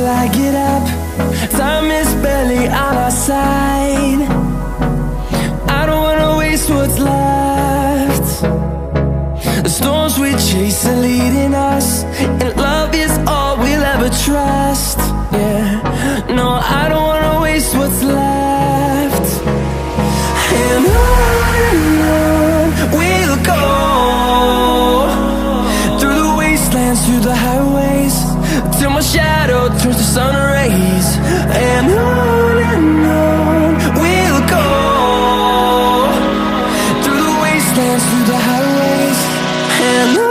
till I get up. Time is barely on our side. I don't wanna waste what's left. The storms we chase are leading us, and love is all we'll ever trust. Yeah, no, I don't wanna waste what's left. And on we'll go, through the wastelands, through the highways, till my shadow turns to sun rays. And on we'll go, through the wastelands, through the highways, and on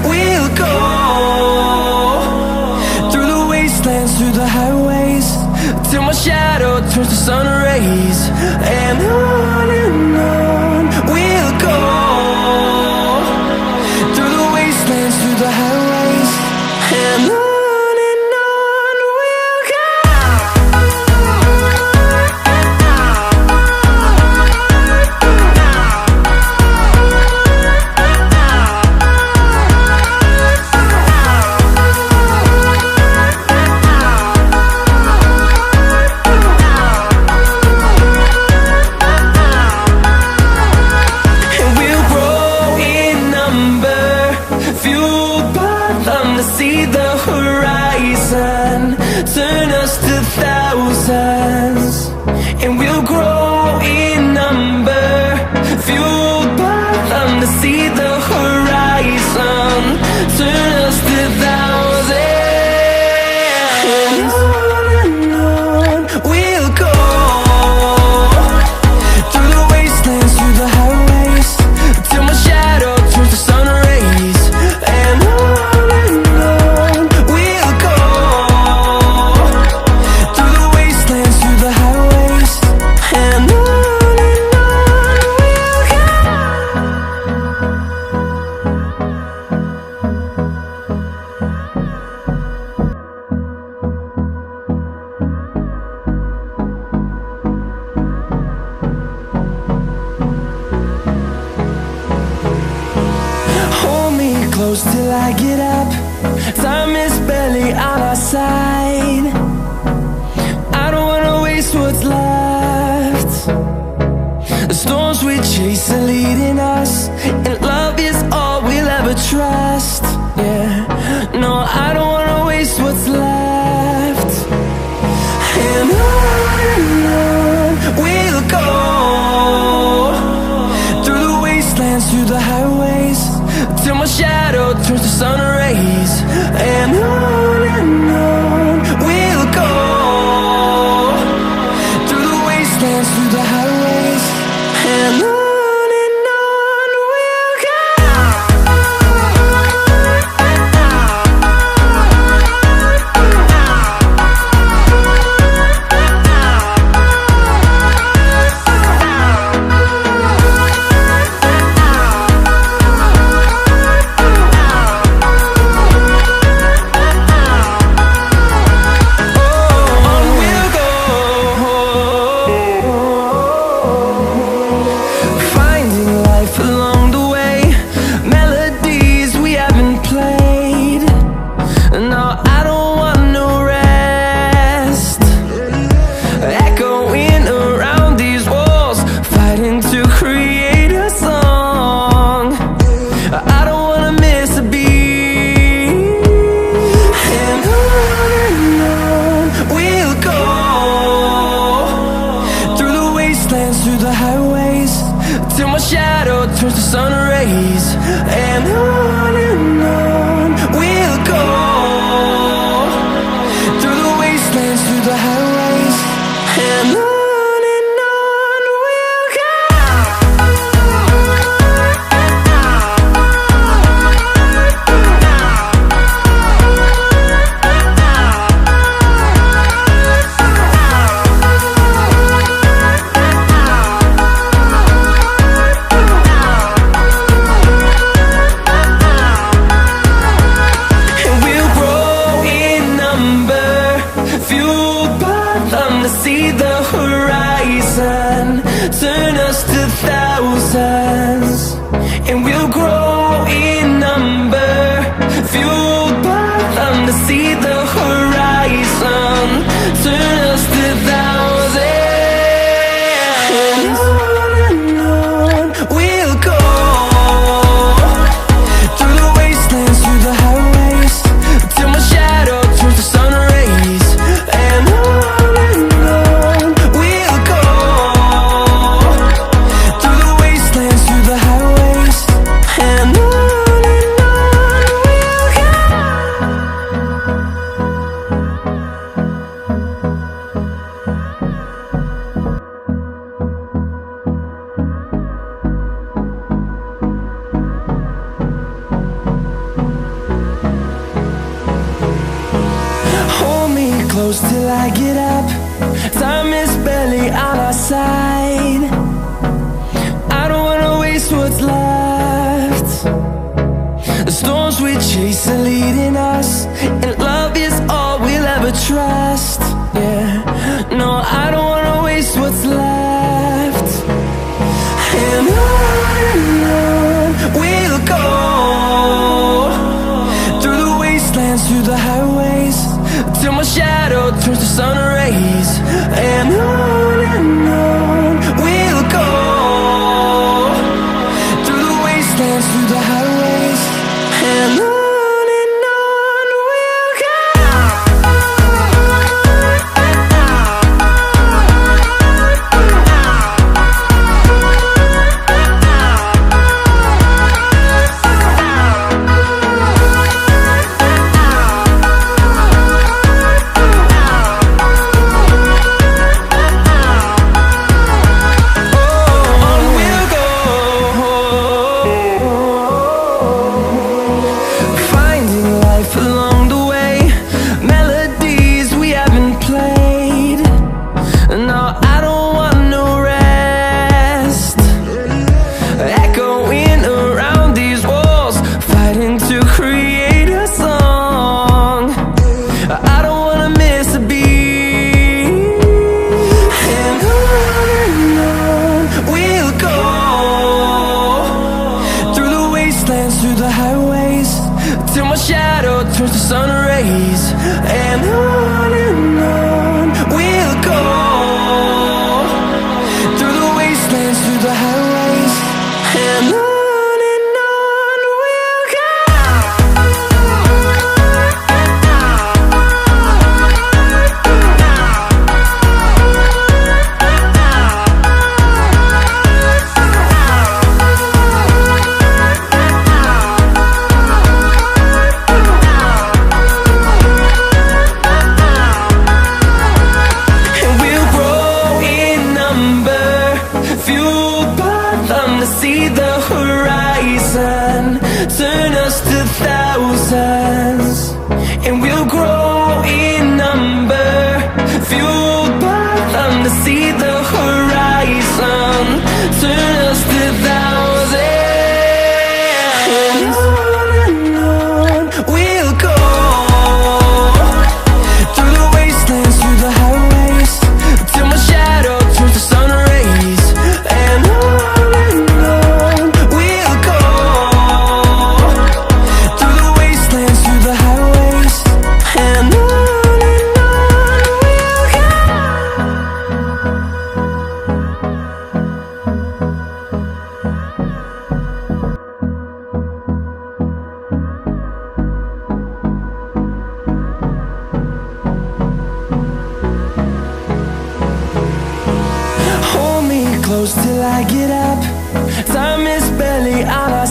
we'll go. Through the highways, till my shadow turns to sun rays. And on we'll go, through the wastelands, through the highways, and on we'll go. See the horizon turn us to thousands, and we'll grow in number, fueled by them. To see the horizon turn us to thousands, and on we'll go, through the wastelands, through the highways, till my shadow turns to sun rays. And close till I get up. Time is barely on our side. I don't wanna waste what's left. The storms we chase are leading us, and love is all we'll ever trust. Yeah, no, I don't wanna waste what's left. And on we'll go, through the wastelands, through the highways, till my shadow turns to sun rays. And on we'll go, through the wastelands, through the highways, and on. rays. And on we'll go, through the wastelands, through the highways. And on we'll go. See the horizon, turn us to thousands, and we'll grow in number, fueled by them. To see the horizon, turn us to thousands, and on we'll go, through the wastelands, through the highways, till my shadow turns to sun rays. And close till I get up. Time is barely on our side. I don't wanna waste what's left. The storms we chase are leading us, and love is all we'll ever trust. Yeah, no, I don't wanna waste what's left. And on we'll go, through the wastelands, through the highways, till my shadow turns to sun rays. And on we'll go, through the wastelands, through the highways. And on we'll go. Through the highways, till my shadow turns to sun rays. And on we'll go, through the wastelands, through the highways. And on we'll go. See the horizon, turn us to thousands, and we'll grow in number, fueled by them. To see the horizon, turn us to thousands, and on we'll go, through the wastelands, through the highways, till my shadow turns to sun rays. And on close till I get up. Time is barely on our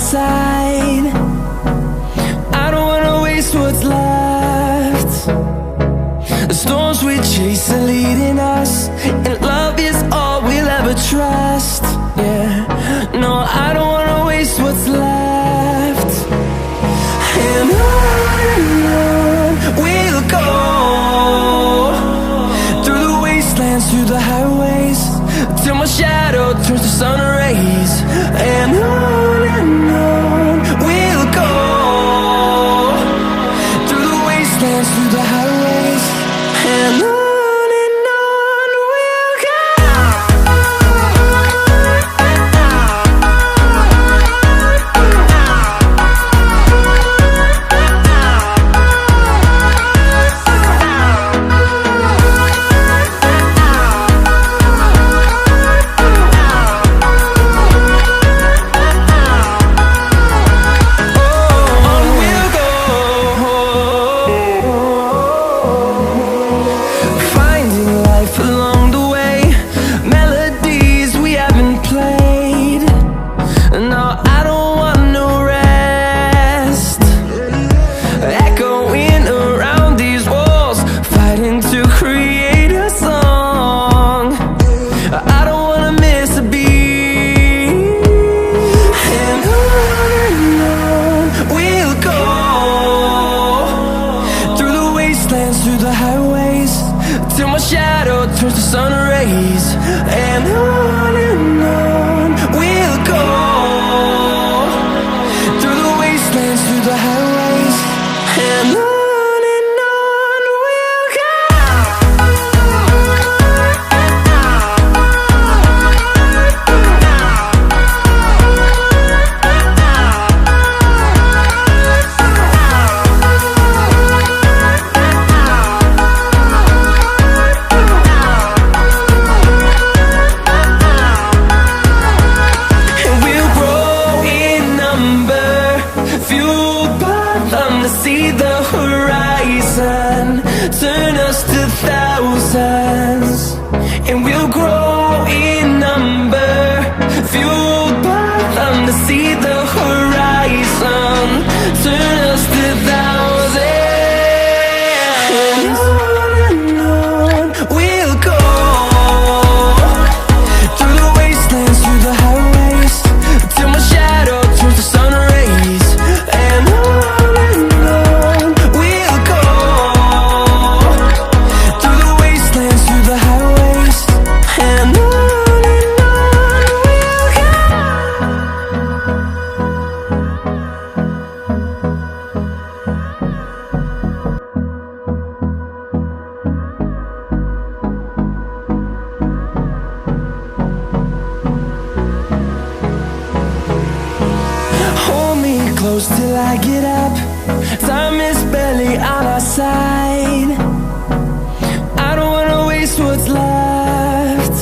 see the horizon, turn us to thousands, and we'll grow in number, fueled by them to see the horizon, turn us to thousands. And on we'll go, through the wastelands, through the highways, till my shadow turns to sun rays. And on we'll go, through the wastelands, through the highways, and on we'll go. Hold me close till I get up. Time is barely on our side. I don't wanna waste what's left.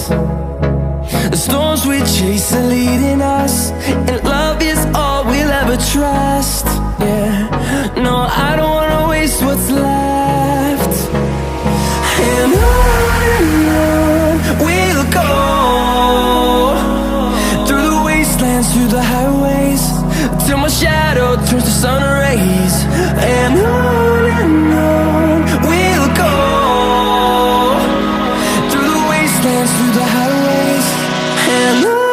The storms we chase are leading us, and love is all we'll ever trust. Yeah, no, I don't wanna waste what's left. And on we'll go, through the wastelands, through the highways, till my shadow turns to sun rays. And on we'll go, through the wastelands, through the highways, and on.